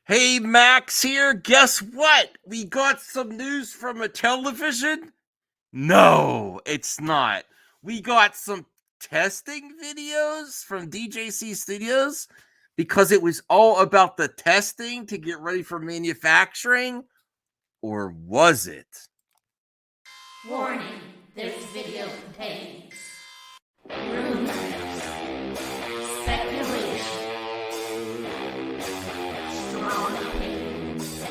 Hey, Max here. Guess what? We got some news from Intellivision. No, it's not. We got some testing videos from DJC Studios because it was all about the testing to get ready for manufacturing. Or was it? Warning, this video contains rumors, speculation, strong opinions,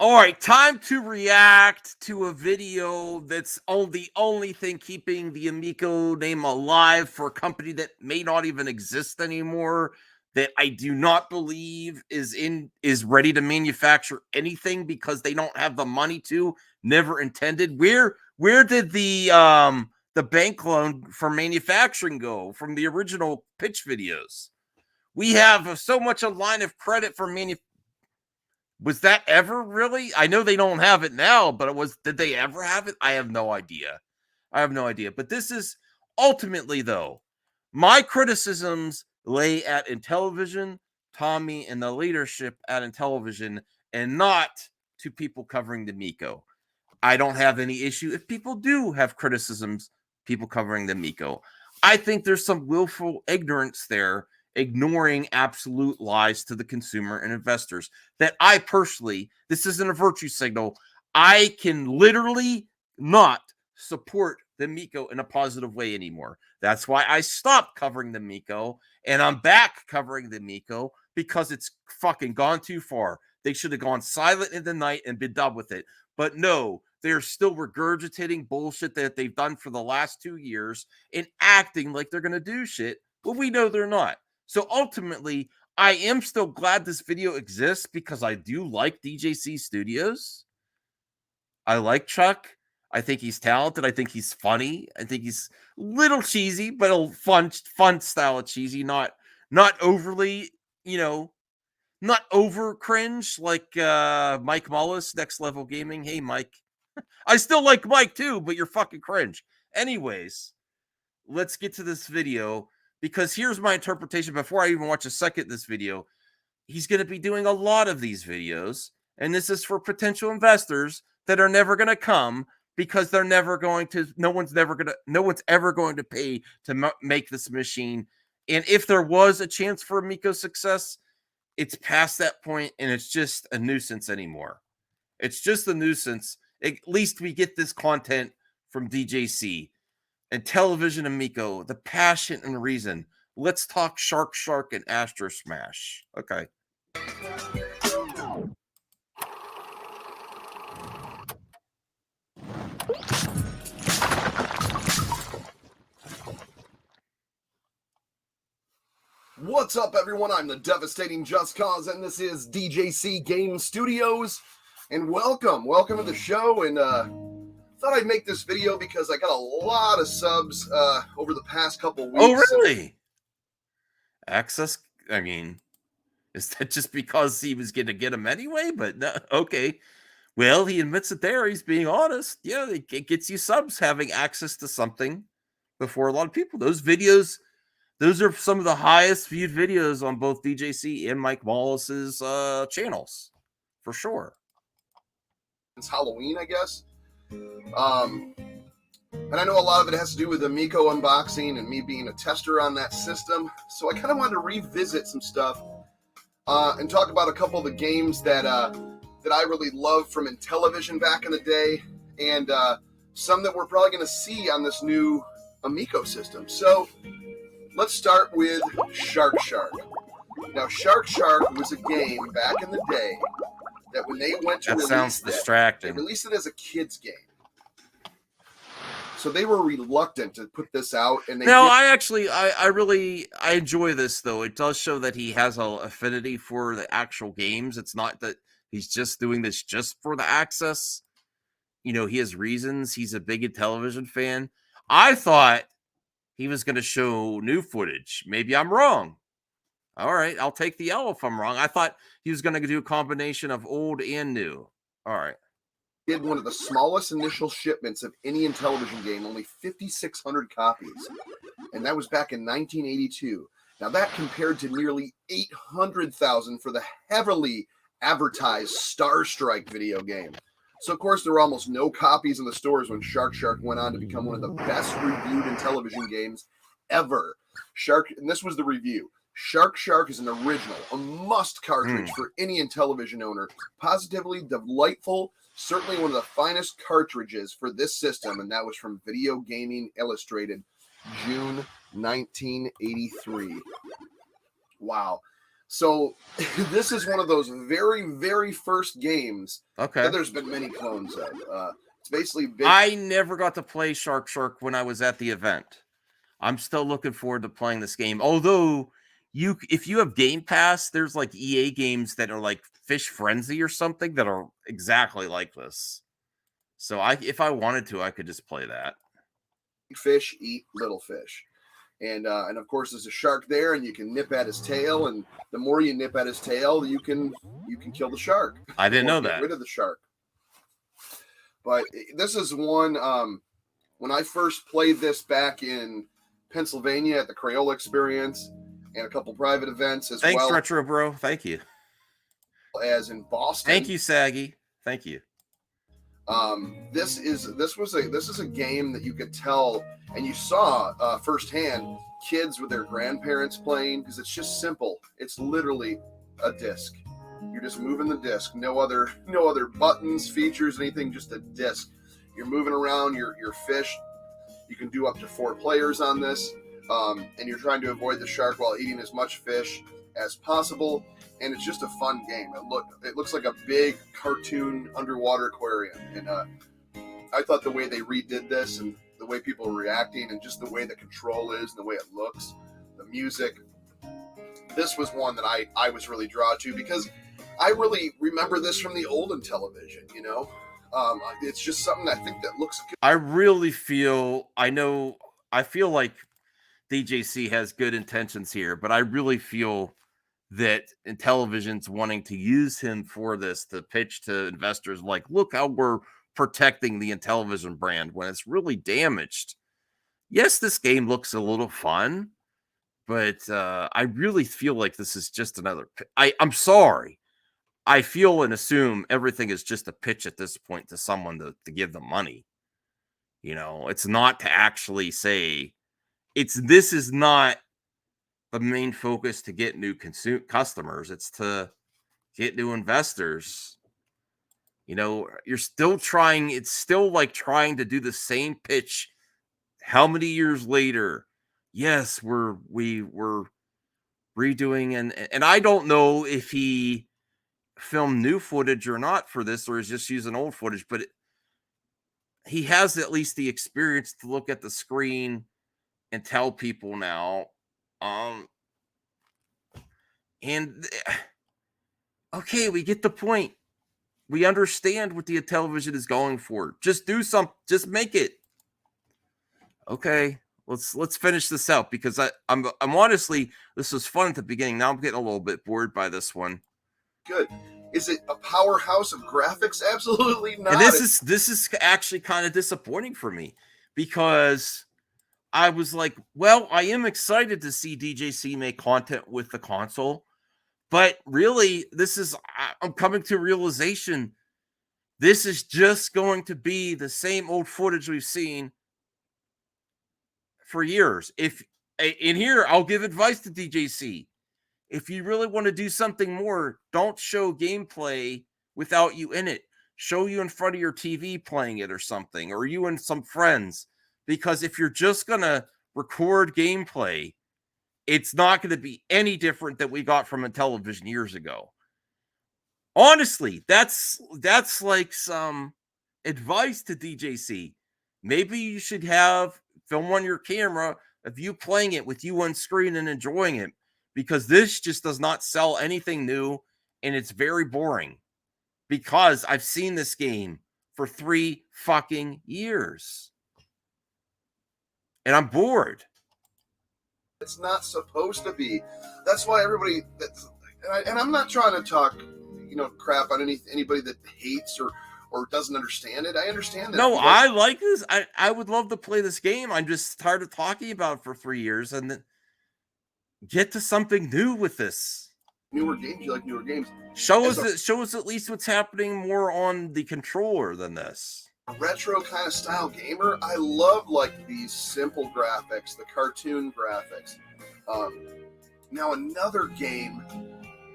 All right, time to react to a video that's the only thing keeping the Amico name alive for a company that may not even exist anymore. That I do not believe is ready to manufacture anything because they don't have the money to. Never intended. Where did the bank loan for manufacturing go from the original pitch videos? We have so much a line of credit for manufacturing. Was that ever really? I know they don't have it now, but did they ever have it? I have no idea. But this is ultimately, though, my criticisms lay at Intellivision, Tommy, and the leadership at Intellivision, and not to people covering the Miko. I don't have any issue if people do have criticisms, people covering the Miko. I think there's some willful ignorance there, ignoring absolute lies to the consumer and investors that I personally, this isn't a virtue signal, I can literally not support the Miko in a positive way anymore. That's why I stopped covering the Miko, and I'm back covering the Miko because it's fucking gone too far. They should have gone silent in the night and been done with it. But no, they're still regurgitating bullshit that they've done for the last 2 years and acting like they're going to do shit. Well, we know they're not. So ultimately, I am still glad this video exists because I do like DJC Studios. I like Chuck. I think he's talented. I think he's funny. I think he's a little cheesy, but a fun style of cheesy, not overly, not over cringe like Mike Mullis, Next Level Gaming. Hey, Mike. I still like Mike too, but you're fucking cringe. Anyways, let's get to this video because here's my interpretation before I even watch a second this video. He's going to be doing a lot of these videos, and this is for potential investors that are never going to come because they're never going to, no one's ever going to pay to make this machine. And if there was a chance for Amico success, it's past that point and it's just a nuisance anymore. It's just a nuisance. At least we get this content from DJC. Intellivision Amico, the passion and reason. Let's talk Shark and Astro Smash. Okay. What's up, everyone? I'm the devastating Just Cause, and this is DJC Game Studios. And welcome to the show. And thought I'd make this video because I got a lot of subs over the past couple weeks. Oh, really? Access? I mean, is that just because he was going to get them anyway? But no, okay. Well, he admits it there. He's being honest. Yeah, it gets you subs having access to something before a lot of people. Those videos, those are some of the highest viewed videos on both DJC and Mike Wallace's channels, for sure. It's Halloween, I guess. And I know a lot of it has to do with Amico unboxing and me being a tester on that system. So I kind of wanted to revisit some stuff and talk about a couple of the games that I really loved from Intellivision back in the day, and some that we're probably going to see on this new Amico system. So let's start with Shark. Now, Shark was a game back in the day that when they went to release distracting. They released it as a kid's game. So they were reluctant to put this out. And I enjoy this, though. It does show that he has an affinity for the actual games. It's not that he's just doing this just for the access. You know, he has reasons. He's a big Intellivision fan. I thought he was going to show new footage. Maybe I'm wrong. All right, I'll take the L if I'm wrong. I thought he was going to do a combination of old and new. All right. did one of the smallest initial shipments of any Intellivision game, only 5,600 copies. And that was back in 1982. Now that compared to nearly 800,000 for the heavily advertised Star Strike video game. So of course there were almost no copies in the stores when Shark went on to become one of the best reviewed Intellivision games ever. And this was the review. Shark is an original, a must cartridge for any Intellivision owner. Positively delightful, certainly one of the finest cartridges for this system, and that was from Video Gaming Illustrated, June 1983. Wow. So this is one of those very, very first games that there's been many clones of. It's basically big. I never got to play Shark when I was at the event. I'm still looking forward to playing this game. Although, if you have Game Pass, there's like EA games that are like Fish Frenzy or something that are exactly like this. So if I wanted to, I could just play that. Fish eat little fish. And of course, there's a shark there, and you can nip at his tail. And the more you nip at his tail, you can kill the shark. I didn't know that. Get rid of the shark. But this is one. When I first played this back in Pennsylvania at the Crayola Experience and a couple private events as well. Thanks, Retro Bro. Thank you. As in Boston. Thank you, Saggy. Thank you. This is a game that you could tell and you saw firsthand kids with their grandparents playing, because it's just simple. It's literally a disc. You're just moving the disc. No other buttons, features, anything. Just a disc. You're moving around your fish. You can do up to 4 players on this, and you're trying to avoid the shark while eating as much fish as possible. And it's just a fun game. It looks like a big cartoon underwater aquarium. And I thought the way they redid this and the way people were reacting and just the way the control is and the way it looks, the music, this was one that I was really drawn to, because I really remember this from the old Intellivision, you know? It's just something I think that looks good. I really feel like DJC has good intentions here, but I really feel that Intellivision's wanting to use him for this to pitch to investors like, look how we're protecting the Intellivision brand when it's really damaged. Yes, this game looks a little fun, but I really feel like this is just another. I'm sorry. I feel and assume everything is just a pitch at this point to someone to give them money. You know, it's not to actually say this is not the main focus to get new customers. It's to get new investors. You know, you're still trying. It's still like trying to do the same pitch. How many years later? Yes, we're redoing, and I don't know if he filmed new footage or not for this, or is just using old footage, but he has at least the experience to look at the screen and tell people now. Okay, we get the point. We understand what the Intellivision is going for. Just do something. Just make it. Okay, let's finish this out, because I'm honestly, this was fun at the beginning. Now I'm getting a little bit bored by this one. Good. Is it a powerhouse of graphics? Absolutely not. And this is actually kind of disappointing for me, because I was like, well, I am excited to see DJC make content with the console, but really, I'm coming to a realization, this is just going to be the same old footage we've seen for years. If in here, I'll give advice to DJC. If you really want to do something more, don't show gameplay without you in it. Show you in front of your TV playing it or something, or you and some friends. Because if you're just going to record gameplay, it's not going to be any different than we got from Intellivision years ago. Honestly, that's like some advice to DJC. Maybe you should film on your camera of you playing it with you on screen and enjoying it, because this just does not sell anything new, and it's very boring, because I've seen this game for 3 fucking years. And I'm bored. It's not supposed to be. That's why everybody. And I'm not trying to talk, crap on anybody that hates or doesn't understand it. I understand that. No, I like this. I would love to play this game. I'm just tired of talking about it for 3 years and then get to something new with this. Newer games, you like newer games. Show us at least what's happening more on the controller than this. A retro kind of style gamer, I love like these simple graphics, the cartoon graphics. Now another game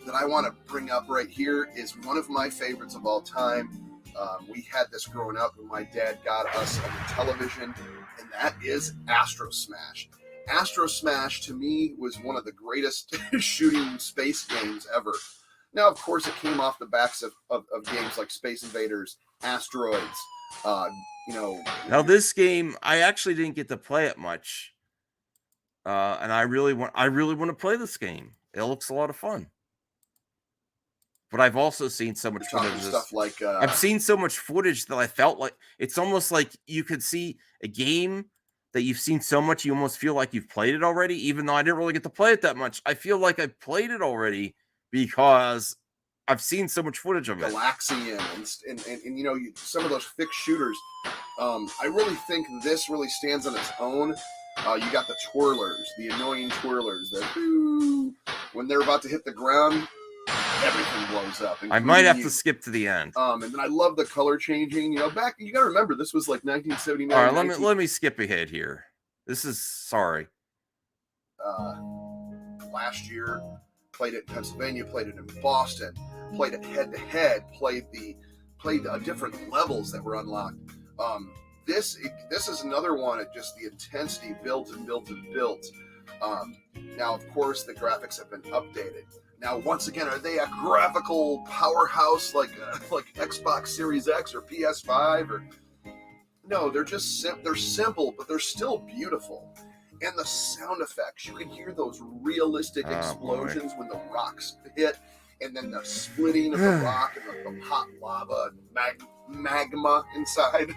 that I want to bring up right here is one of my favorites of all time. We had this growing up when my dad got us a Intellivision, and that is Astro Smash. Astro Smash to me was one of the greatest shooting space games ever. Now, of course, it came off the backs of games like Space Invaders, Asteroids. Now this game, I actually didn't get to play it much, and I really want to play this game. It looks a lot of fun. But I've also seen so much footage. Stuff like I've seen so much footage that I felt like it's almost like you could see a game that you've seen so much, you almost feel like you've played it already, even though I didn't really get to play it that much. I feel like I've played it already because I've seen so much footage of it. Galaxian and some of those fixed shooters. I really think this really stands on its own. You got the twirlers, the annoying twirlers that when they're about to hit the ground, everything blows up. I might have to skip to the end. And then I love the color changing. Back you gotta remember this was like 1979. All right, let me skip ahead here. This is sorry. Last year, played it in Pennsylvania, played it in Boston, played it head to head, played different levels that were unlocked. This is another one at just the intensity built and built and built. Now, of course, the graphics have been updated. Now, once again, are they a graphical powerhouse like Xbox Series X or PS5? Or no, they're just they're simple, but they're still beautiful. And the sound effects, you can hear those realistic explosions when the rocks hit, and then the splitting of the rock and the hot lava and magma inside.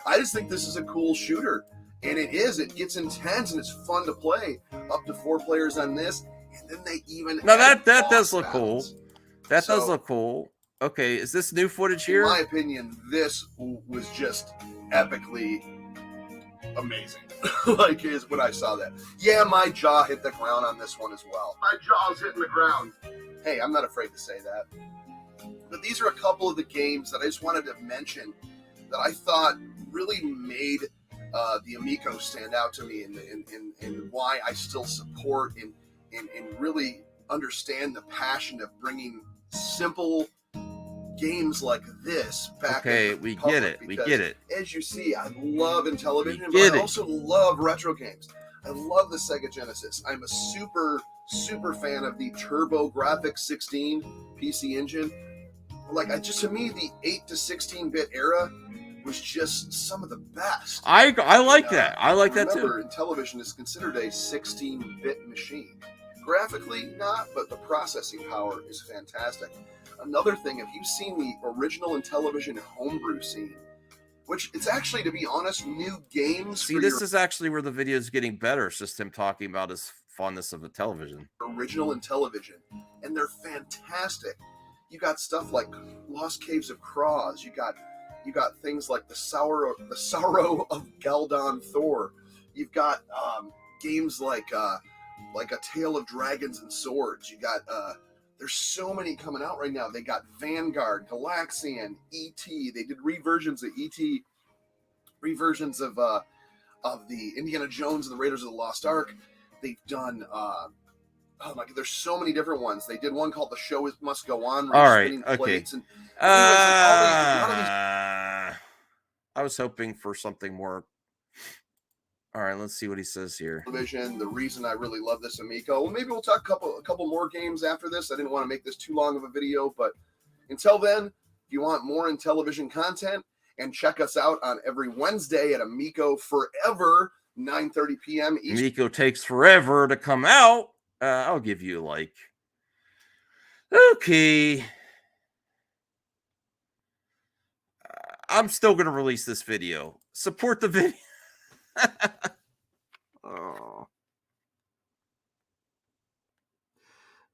I just think this is a cool shooter, and it is. It gets intense and it's fun to play. Up to 4 players on this. And then they even that does look cool. That does look cool. Okay, is this new footage here? In my opinion, this was just epically amazing. Like is when I saw that. Yeah, my jaw hit the ground on this one as well. My jaw's hitting the ground. Hey, I'm not afraid to say that. But these are a couple of the games that I just wanted to mention that I thought really made the Amico stand out to me, and why I still support and really understand the passion of bringing simple games like this back. Okay, we get it. We get it. As you see, I love Intellivision, but I also love retro games. I love the Sega Genesis. I'm a super fan of the TurboGrafx 16 PC engine. To me, the 8 to 16-bit era was just some of the best. I like that. I like that too. Remember, Intellivision is considered a 16-bit machine. Graphically, not, but the processing power is fantastic. Another thing, have you seen the original Intellivision homebrew scene? Which, it's actually, to be honest, new games. See, this is actually where the video is getting better. It's just him talking about his fondness of the television. Original Intellivision. And they're fantastic. You got stuff like Lost Caves of Kraus. You got things like the Sorrow of Galdon Thor. You've got games like A Tale of Dragons and Swords. You got there's so many coming out right now. They got Vanguard, Galaxian, E.T. They did reversions of E.T. Reversions of the Indiana Jones and the Raiders of the Lost Ark. They've done oh my God, there's so many different ones. They did one called The Show Must Go On. All right, okay. And I was hoping for something more. All right, let's see what he says here. The reason I really love this Amico. Well, maybe we'll talk a couple more games after this. I didn't want to make this too long of a video, but until then, if you want more Intellivision content, and check us out on every Wednesday at Amico Forever, 9:30 p.m. Eastern. Amico takes forever to come out. I'll give you okay. I'm still going to release this video. Support the video.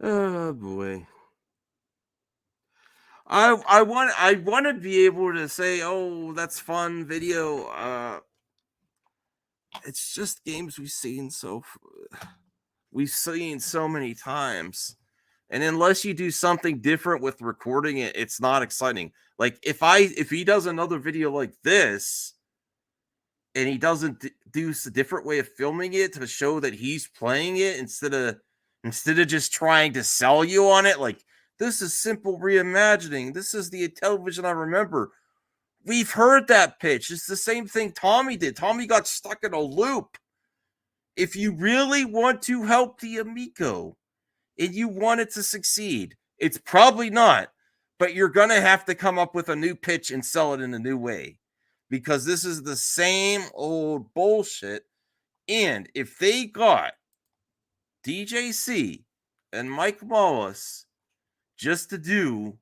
Oh boy. I want to be able to say, oh, that's fun video. It's just games we've seen so many times. And unless you do something different with recording it, it's not exciting. Like if he does another video like this and he doesn't do a different way of filming it to show that he's playing it instead of just trying to sell you on it, like this is simple reimagining. This is the television I remember. We've heard that pitch. It's the same thing Tommy did. Tommy got stuck in a loop. If you really want to help the Amico and you want it to succeed, it's probably not, but you're going to have to come up with a new pitch and sell it in a new way because this is the same old bullshit. And if they got DJC and Mike Wallace just to do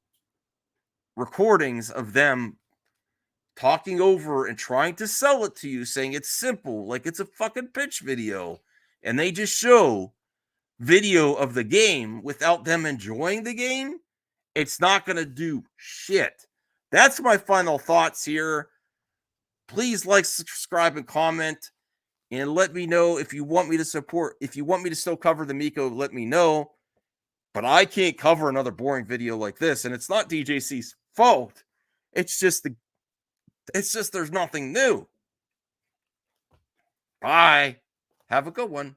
recordings of them talking over and trying to sell it to you, saying it's simple, like it's a fucking pitch video, and they just show video of the game without them enjoying the game, it's not going to do shit. That's my final thoughts here. Please like, subscribe, and comment, and let me know if you want me to still cover the Amico, let me know. But I can't cover another boring video like this, and it's not DJC's fault. It's just there's nothing new. Bye. Have a good one.